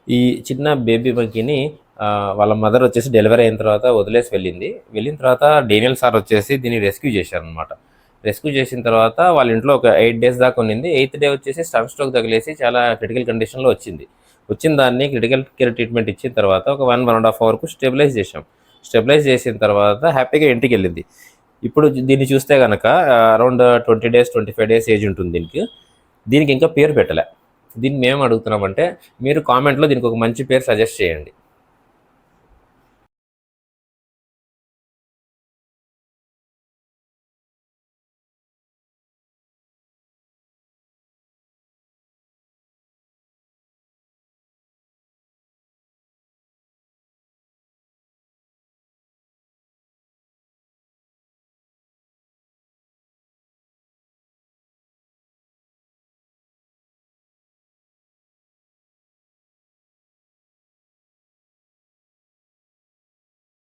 ఈ చిన్న బేబీ మంకీని వాళ్ళ మదర్ వచ్చేసి డెలివరీ అయిన తర్వాత వదిలేసి వెళ్ళిన తర్వాత డేనియల్ సార్ వచ్చేసి దీన్ని రెస్క్యూ చేశారనమాట. రెస్క్యూ చేసిన తర్వాత వాళ్ళ ఇంట్లో ఒక 8 డేస్ దాకా ఉన్నింది. 8th డే వచ్చేసి సన్ స్ట్రోక్ తగిలేసి చాలా క్రిటికల్ కండిషన్లో వచ్చిన దాన్ని క్రిటికల్ కేర్ ట్రీట్మెంట్ ఇచ్చిన తర్వాత ఒక 1.5 అవర్కు స్టెబిలైజ్ చేసిన తర్వాత హ్యాపీగా ఇంటికి వెళ్ళింది. ఇప్పుడు దీన్ని చూస్తే కనుక అరౌండ్ 20 డేస్ 25 డేస్ ఏజ్ ఉంటుంది దీనికి ఇంకా పేరు పెట్టలే. దీన్ని మేము అడుగుతున్నామంటే మీరు కామెంట్లో దీనికి ఒక మంచి పేరు సజెస్ట్ చేయండి.